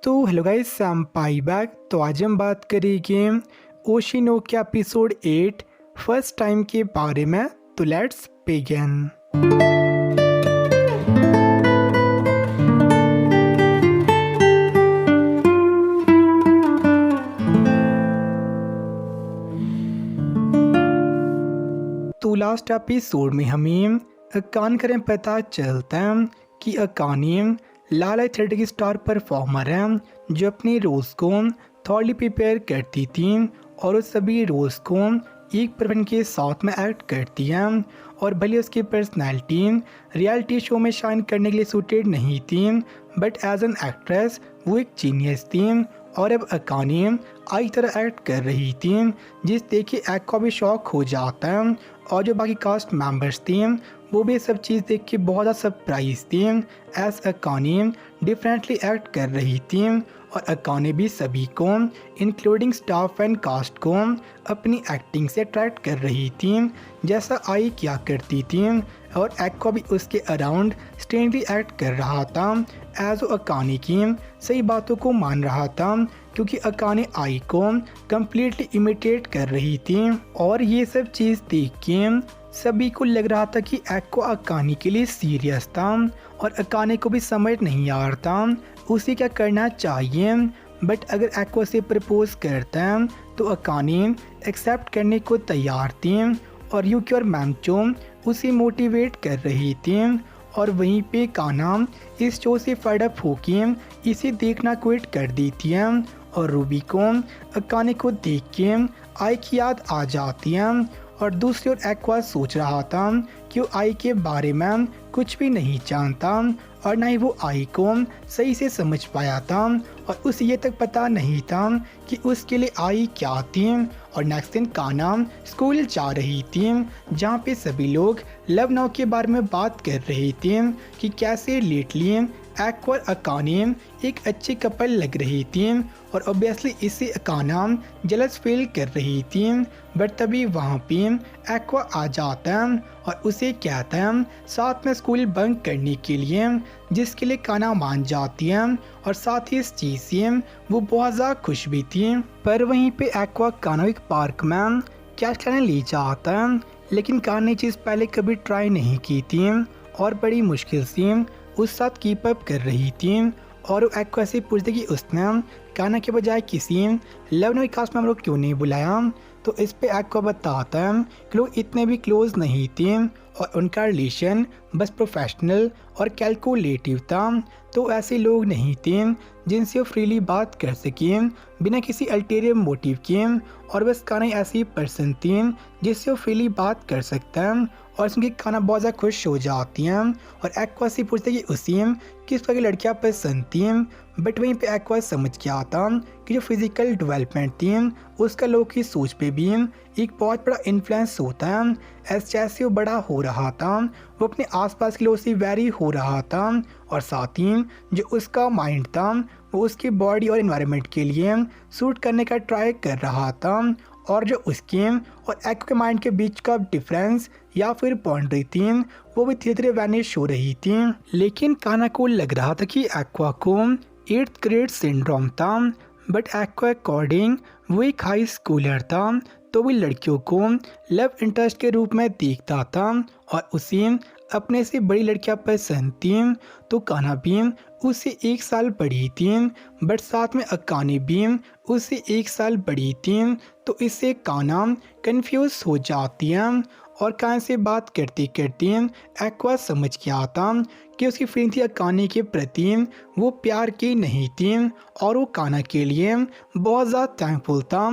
तो hello guys, I am pi back. तो आज हम बात करेंगे ओशिनोकी एपिसोड 8 फर्स्ट टाइम के बारे में। तो लेट्स बिगिन। तो लास्ट एपिसोड में हमें अकान करें पता चलता है कि अकानी लाला एथलेटिक स्टार परफॉर्मर है जो अपने रोल्स को थॉरली प्रिपेयर करती थी और उस सभी रोल्स को एक परफॉर्मेंस के साथ में एक्ट करती है। और भले उसकी पर्सनैलिटी रियलिटी शो में शाइन करने के लिए सूटेड नहीं थी, बट एज एन एक्ट्रेस वो एक जीनियस थी। और अब अकानी आई तरह एक्ट कर रही थी जिस देख के एक्वा भी शॉक हो जाता है। और जो बाकी कास्ट मेंबर्स थी वो भी सब चीज़ देख के बहुत ज़्यादा सरप्राइज थी एज अकानी डिफरेंटली एक्ट कर रही थी। और अकानी भी सभी को इंक्लूडिंग स्टाफ एंड कास्ट को अपनी एक्टिंग से अट्रैक्ट कर रही थी जैसा आई क्या करती थी। और एक्वा भी उसके अराउंड स्ट्रेंजली एक्ट कर रहा था एज वो अकानी की सही बातों को मान रहा था क्योंकि अकानी आई को कम्प्लीटली इमिटेट कर रही थी। और ये सब चीज़ देख के सभी को लग रहा था कि एक्वा अकानी के लिए सीरियस था और अकानी को भी समझ नहीं आ रहा था उसे क्या करना चाहिए। बट अगर एक्वा से प्रपोज करता है तो अकानी एक्सेप्ट करने को तैयार थी और यूकी और मैमचो उसे मोटिवेट कर रही थी। और वहीं पे काना इस शो से फेड अप होके इसे देखना क्विट कर देती है। और रूबी को अकानी को देख के आई की याद आ जाती है। और दूसरी ओर एक्वा सोच रहा था कि वो आई के बारे में कुछ भी नहीं जानता और ना ही वो आई को सही से समझ पाया था। और उसे ये तक पता नहीं था कि उसके लिए आई क्या थी। और नेक्स्ट दिन काना स्कूल जा रही थी जहाँ पे सभी लोग लव नाउ के बारे में बात कर रहे थे कि कैसे लेटली एक्वा और अकानी एक अच्छी कपल लग रही थी। और ऑब्वियसली इससे अकाना जलस फील कर रही थी। बट तभी वहाँ पे एक्वा आ जाता है और उसे कहता है साथ में स्कूल बंक करने के लिए, जिसके लिए काना मान जाती है। और साथ ही इस चीज़ से वो बहुत ज़्यादा खुश भी थी। पर वहीं पे एक्वा काना एक पार्क में कैश खाने ले जाता है, लेकिन काना ने चीज़ पहले कभी ट्राई नहीं की थी और बड़ी मुश्किल से उस साथ कीप अप कर रही थी। और वो एक्वा से पूछते कि उसने काना के बजाय किसी लव नाउ कास्ट मेंबर को क्यों नहीं बुलाया। तो इस पे एक्वा बताता है कि लोग इतने भी क्लोज नहीं थे और उनका रिलेशन बस प्रोफेशनल और कैलकुलेटिव था। तो ऐसे लोग नहीं थे जिनसे वो फ्रीली बात कर सकें बिना किसी अल्टीरियर मोटिव के। और बस काना ऐसी पर्सन थी जिससे वो फ्रीली बात कर सकता है। और सुन के काना बहुत ज़्यादा खुश हो जाती हैं और एक्वा से पूछते कि उसे किस तरह की लड़कियाँ पसंद थी। बट वहीं पे एक्वा समझ गया था कि जो फिज़िकल डेवलपमेंट थी उसका लोगों की सोच पे भी एक बहुत बड़ा इन्फ्लुएंस होता है। ऐसे जैसे वो बड़ा हो रहा था वो अपने आसपास के लोगों से वेरी हो रहा था। और साथ ही जो उसका माइंड था वो उसकी बॉडी और इन्वायरमेंट के लिए सूट करने का ट्राई कर रहा था। और जो उसके और एक्वा के माइंड के बीच का डिफरेंस या फिर बाउंड्री थी वो भी धीरे धीरे वैनिश हो रही थी। लेकिन काना को लग रहा था कि एक्वा को 8th ग्रेड सिंड्रोम था। बट एक्वा अकॉर्डिंग वो एक हाई स्कूलर था तो वो लड़कियों को लव इंटरेस्ट के रूप में देखता था और उसे अपने से बड़ी लड़कियां पसंद थी। तो काना भी उससे 1 साल बड़ी थी, बट साथ में अकानी भी उससे 1 साल बड़ी थी। तो इससे काना कंफ्यूज हो जाती है। और काना से बात करते करते एक्वा समझ गया था कि उसकी फीलिंग थी अकानी के प्रति वो प्यार की नहीं थी और वो काना के लिए बहुत ज़्यादा थैंकफुल था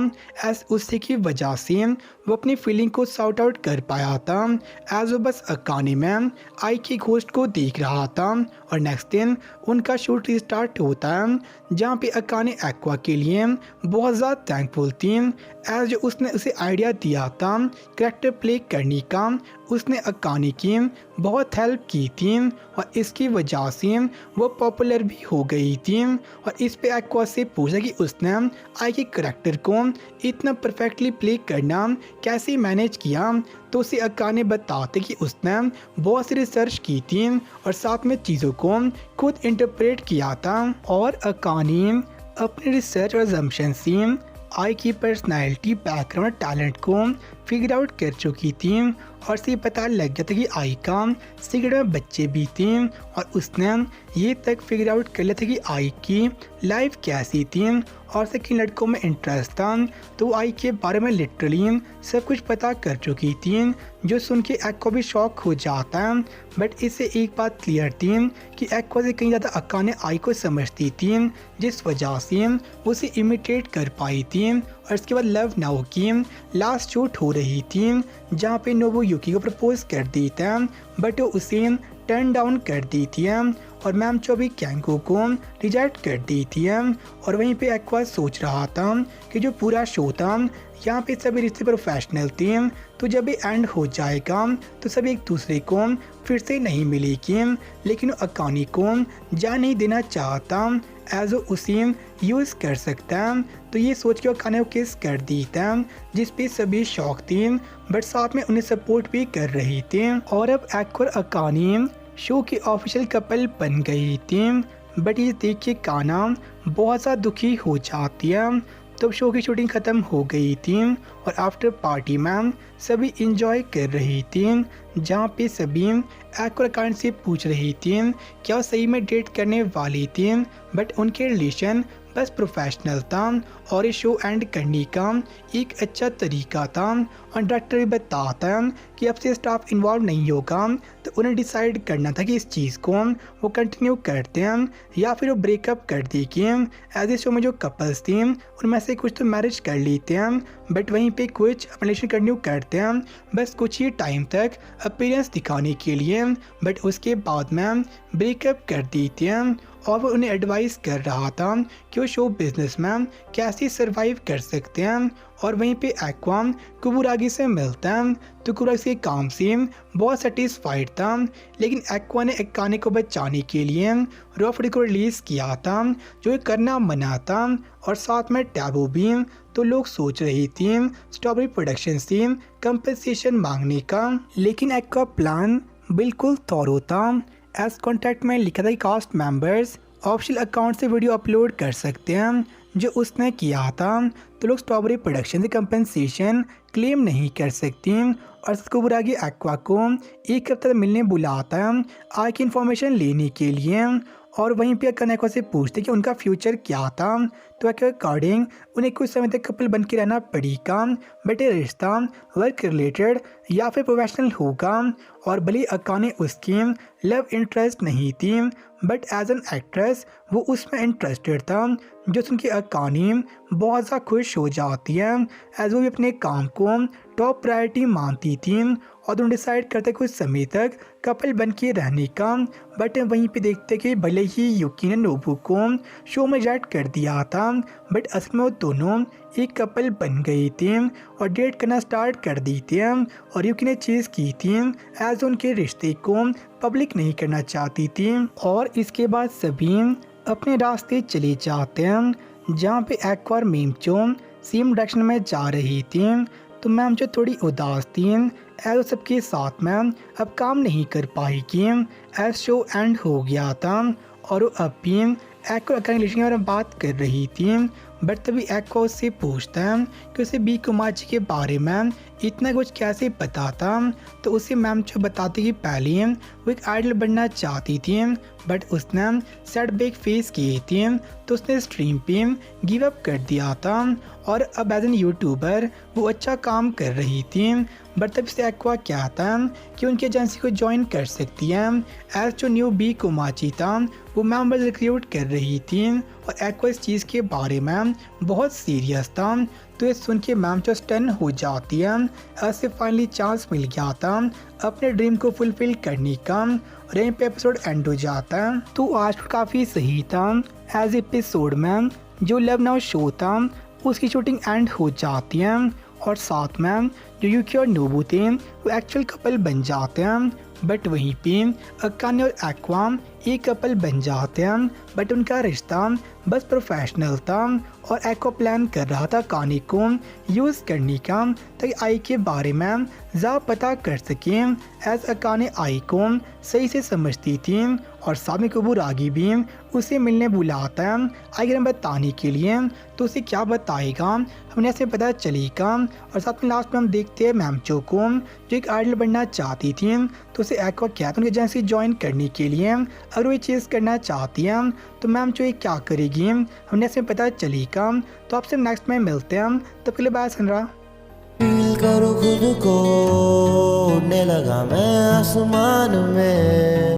एज उससे की वजह से वो अपनी फीलिंग को सॉर्ट आउट कर पाया था एज वो बस अकानी में आई की घोस्ट को देख रहा था। और नेक्स्ट दिन उनका शूट रिस्टार्ट होता है जहाँ पे अकानी एक्वा के लिए बहुत ज़्यादा थैंकफुल थी एज जो उसने उसे आइडिया दिया था कैरेक्टर प्ले करने का उसने अकानी की बहुत हेल्प की थी और इसकी वजह से वो पॉपुलर भी हो गई थी। और इस पे एक्वा से पूछा कि उसने आई के करेक्टर को इतना परफेक्टली प्ले करना कैसे मैनेज किया, तो उसे अकाने बताते कि उसने बहुत सी रिसर्च की थी और साथ में चीज़ों को खुद इंटरप्रेट किया था। और अकानी अपनी रिसर्च और assumption से आई की पर्सनैलिटी, बैकग्राउंड, टैलेंट को फिगर आउट कर चुकी थी और उसे पता लग गया था कि आई का सीक्रेट में बच्चे भी थे और उसने ये तक फिगर आउट कर लिया था कि आई की लाइफ कैसी थी और उसे किन लड़कों में इंटरेस्ट था। तो आई के बारे में लिटरली सब कुछ पता कर चुकी थी, जो सुन के एक्वा भी शॉक हो जाता है। बट इससे एक बात क्लियर थी कि एक्वा से कहीं ज़्यादा अकाने आई को समझती थी, जिस वजह से उसे इमिटेट कर पाई थी। और इसके बाद लव नाउ की लास्ट शूट हो रही थी, जहाँ पे नोबुयुकी को प्रपोज कर दी था, बट वो उसे टर्न डाउन कर दी थी और मैम चोबी कैंको को रिजेक्ट कर दी थी। और वहीं पे एक्वा सोच रहा था कि जो पूरा शो था यहाँ पे सभी रिश्ते प्रोफेशनल थे, तो जब ये एंड हो जाएगा तो सभी एक दूसरे को फिर से नहीं मिलेगी, लेकिन अकानी को जा नहीं देना चाहता एज उसे यूज़ कर सकता है। तो ये सोच के अकाने को किस कर दी था, जिस पे सभी शौक थे बट साथ में उन्हें सपोर्ट भी कर रहे थे। और अब एक्वा और अकानी शो की ऑफिशियल कपल बन गई थी। बट ये देख के काना बहुत ज़्यादा दुखी हो जाती है। तब शो की शूटिंग ख़त्म हो गई थी और आफ्टर पार्टी में सभी इंजॉय कर रही थी, जहाँ पे सभी एक्वा अकाउंट से पूछ रही थी क्या वो सही में डेट करने वाली थी, बट उनके रिलेशन बस प्रोफेशनल था और ये शो एंड करने का एक अच्छा तरीका था। और डायरेक्टर भी बताता है कि अब से स्टाफ इन्वॉल्व नहीं होगा, तो उन्हें डिसाइड करना था कि इस चीज़ को वो कंटिन्यू करते हैं या फिर वो ब्रेकअप कर देंगे। एज ए शो में जो कपल्स थे उनमें से कुछ तो मैरिज कर लेते हैं, बट वहीं पे कुछ अपना रिलेशन कंटिन्यू करते हैं बस कुछ ही टाइम तक अपीयरेंस दिखाने के लिए, बट उसके बाद में ब्रेकअप कर देते हैं। और वो उन्हें एडवाइस कर रहा था कि वो शो बिजनेस में कैसे सरवाइव कर सकते हैं। और वहीं पे एक्वा कुबुरागी से मिलता है, तो कुबुरागी के काम से बहुत सेटिस्फाइड था, लेकिन एक्वा ने अकाने को बचाने के लिए रॉफडी को रिलीज़ किया था, जो करना मना था और साथ में टैबू भी। तो लोग सोच रही थी स्ट्रॉबेरी प्रोडक्शन से कंपनसेशन मांगने का, लेकिन एक्वा प्लान बिल्कुल थॉरो था। एज कॉन्टैक्ट में लिखा था कि कास्ट मेंबर्स ऑफिशियल अकाउंट से वीडियो अपलोड कर सकते हैं, जो उसने किया था। तो लोग स्ट्रॉबेरी प्रोडक्शन से कंपनसेशन क्लेम नहीं कर सकती और कुबुरागी एक्वा को एक हफ्ते मिलने बुलाता है आई की इन्फॉर्मेशन लेने के लिए। और वहीं पे अकाने एक्वा से पूछते कि उनका फ्यूचर क्या था, तो एक्वा अकॉर्डिंग उन्हें कुछ समय तक कपल बन के रहना पड़ेगा, बट ये रिश्ता वर्क रिलेटेड या फिर प्रोफेशनल होगा। और भले अकाने उसकी लव इंटरेस्ट नहीं थी, बट एज एन एक्ट्रेस वो उसमें इंटरेस्टेड था, जो सुन के अकानी बहुत ज़्यादा खुश हो जाती है एज वो भी अपने काम को टॉप प्रायोरिटी मानती थी। और दोनों डिसाइड करते कुछ समय तक कपल बन के रहने का, बट वहीं पे देखते कि भले ही युकी ने नोबू को शो में रिजेक्ट कर दिया था, बट असल में वो दोनों एक कपल बन गई थी और डेट करना स्टार्ट कर दी थी। और युकी ने चीज़ की थी एज उनके रिश्ते को पब्लिक नहीं करना चाहती थी। और इसके बाद सभी अपने रास्ते चले जाते हैं, जहाँ पे एक्वा और मेमचो सेम डायरेक्शन में जा रही थी। तो मैम जो थोड़ी उदास थी एज सबके साथ में अब काम नहीं कर पाएगी एज शो एंड हो गया था। और वो अब भी एक्वा के रिलेशन के बारे में बात कर रही थी, बट तभी एक्वा उससे पूछता है कि उसे बी कुमार जी के बारे में इतना कुछ कैसे पता था। तो उसे मैम जो बताती कि पहले वो एक आइडल बनना चाहती थी, बट उसने सेटबैक फेस किए थे, तो उसने स्ट्रीम पे गिव अप कर दिया था और अब एज एन यूट्यूबर वो अच्छा काम कर रही थी। बट तब से एक्वा क्या था कि उनकी एजेंसी को ज्वाइन कर सकती है एज जो न्यू बी कुमाची था वो मेंबर रिक्रूट कर रही थी। और एक्वा इस चीज़ के बारे में बहुत सीरियस था, तो ये सुन के मैम जो स्टन हो जाती है। ऐसे फाइनली चांस मिल गया था अपने ड्रीम को फुलफिल करने का और यहीं पे एपिसोड एंड हो जाता है। तो आज काफ़ी सही था। एज एपिसोड में जो लव नाउ शो था उसकी शूटिंग एंड हो जाती है और साथ में जो यूकी और नोबू थे वो एक्चुअल कपल बन जाते हैं। बट वहीं पे अकाने और एक्वा एक कपल बन जाते हैं, बट उनका रिश्ता बस प्रोफेशनल था और एक्वा प्लान कर रहा था अकाने को यूज़ करने का ताकि आई के बारे में ज़्यादा पता कर सके। एज अकाने आई को सही से समझती थी और साथ में कोबुरागी भी उसे मिलने बुलाता है आई के बताने के लिए, तो उसे क्या बताएगा हमें ऐसे पता चलेगा। और साथ में लास्ट में हम देखते हैं मैमचो को जो एक आइडल बनना चाहती थी, तो उसे एक्वा कहता है उनकी एजेंसी ज्वाइन करने के लिए। अगर वो ये चीज़ करना चाहती है तो मैमचो ये क्या करेगी हमें ऐसे पता चलेगा। तो आपसे नेक्स्ट में मिलते हैं, तब के लिए बाय सनरा। फील करो खुद को, उड़ने लगा मैं आसमान में।